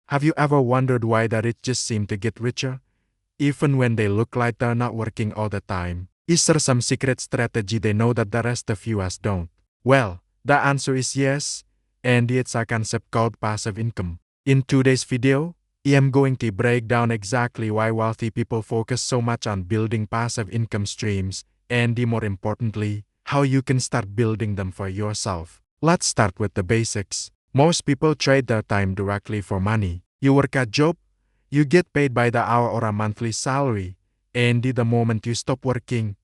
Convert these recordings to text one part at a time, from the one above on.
Have you ever wondered why the rich just seem to get richer, even when they look like they're not working all the time? Is there some secret strategy they know that the rest of us don't? Well, the answer is yes, and it's a concept called passive income. In today's video, I am going to break down exactly why wealthy people focus so much on building passive income streams, and more importantly, how you can start building them for yourself. Let's start with the basics. Most people trade their time directly for money. You work a job, you get paid by the hour or a monthly salary, and the moment you stop working,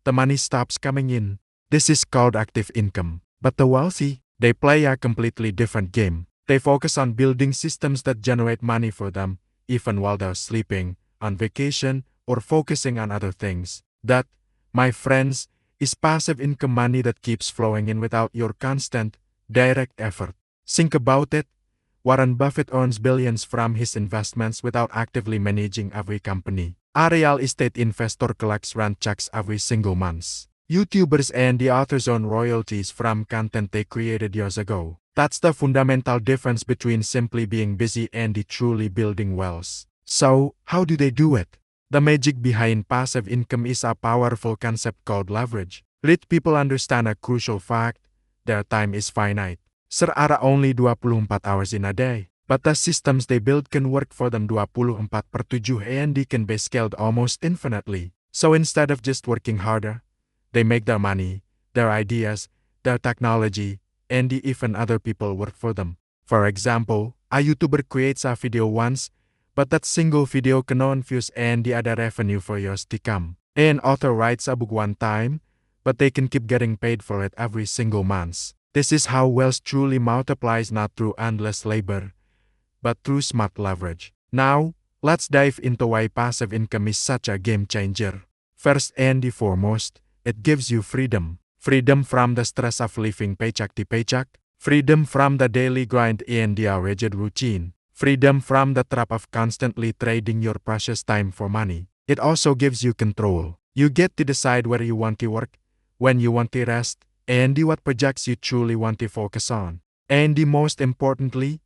the money stops coming in. This is called active income. But the wealthy, they play a completely different game. They focus on building systems that generate money for them, even while they're sleeping, on vacation, or focusing on other things. That, my friends, is passive income money that keeps flowing in without your constant, direct effort. Think about it. Warren Buffett earns billions from his investments without actively managing every company. A real estate investor collects rent checks every single month. YouTubers and the authors earn royalties from content they created years ago. That's the fundamental difference between simply being busy and truly building wealth. So, how do they do it? The magic behind passive income is a powerful concept called leverage. Rich people understand a crucial fact: their time is finite. There are only 24 hours in a day. But the systems they build can work for them 24/7 and they can be scaled almost infinitely. So instead of just working harder, they make their money, their ideas, their technology, and even other people work for them. For example, a YouTuber creates a video once, but that single video can earn views and the other revenue for years to come. An author writes a book one time, but they can keep getting paid for it every single month. This is how wealth truly multiplies, not through endless labor, but through smart leverage. Now, let's dive into why passive income is such a game changer. First and foremost, it gives you freedom. Freedom from the stress of living paycheck to paycheck. Freedom from the daily grind and the rigid routine. Freedom from the trap of constantly trading your precious time for money. It also gives you control. You get to decide where you want to work, when you want to rest, and what projects you truly want to focus on. And most importantly,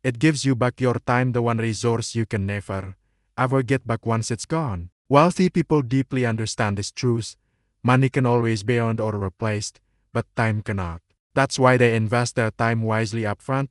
it gives you back your time, the one resource you can never, ever get back once it's gone. Wealthy people deeply understand this truth. Money can always be earned or replaced, but time cannot. That's why they invest their time wisely upfront,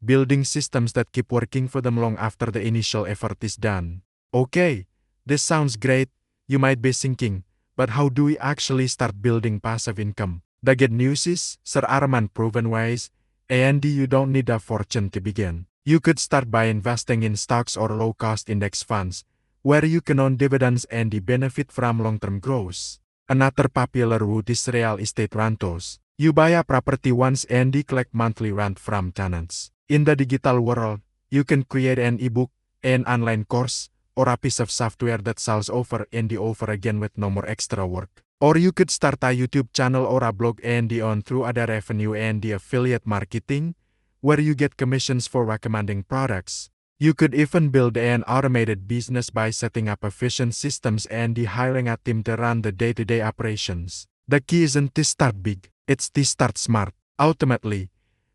building systems that keep working for them long after the initial effort is done. Okay, this sounds great, you might be thinking, but how do we actually start building passive income? The good news is, there are proven ways, and you don't need a fortune to begin. You could start by investing in stocks or low-cost index funds, where you can earn dividends and benefit from long-term growth. Another popular route is real estate rentals. You buy a property once and collect monthly rent from tenants. In the digital world, you can create an ebook, an online course, or a piece of software that sells over and over again with no more extra work. Or you could start a YouTube channel or a blog and earn through other revenue and affiliate marketing, where you get commissions for recommending products. You could even build an automated business by setting up efficient systems and hiring a team to run the day-to-day operations. The key isn't to start big, it's to start smart. Ultimately,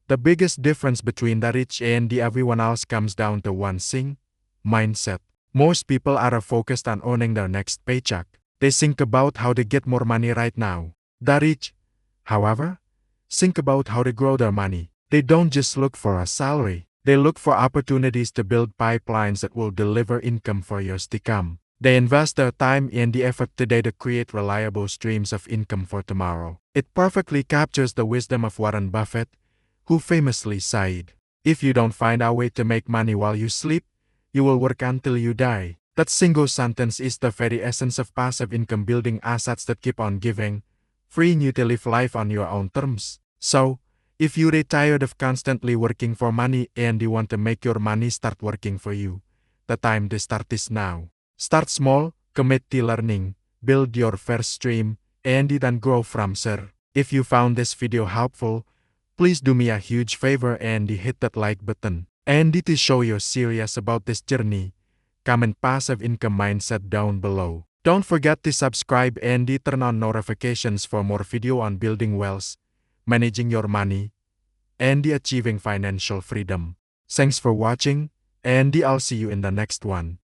the biggest difference between the rich and everyone else comes down to one thing: mindset. Most people are focused on earning their next paycheck. They think about how to get more money right now. The rich, however, think about how to grow their money. They don't just look for a salary. They look for opportunities to build pipelines that will deliver income for years to come. They invest their time and the effort today to create reliable streams of income for tomorrow. It perfectly captures the wisdom of Warren Buffett, who famously said, "If you don't find a way to make money while you sleep, you will work until you die." That single sentence is the very essence of passive income, building assets that keep on giving, freeing you to live life on your own terms. So, if you're tired of constantly working for money and you want to make your money start working for you, the time to start is now. Start small, commit to learning, build your first stream, and then grow from there. If you found this video helpful, please do me a huge favor and hit that like button. And to show you're serious about this journey, comment passive income mindset down below. Don't forget to subscribe and turn on notifications for more video on building wealth, managing your money, and achieving financial freedom. Thanks for watching. And I'll see you in the next one.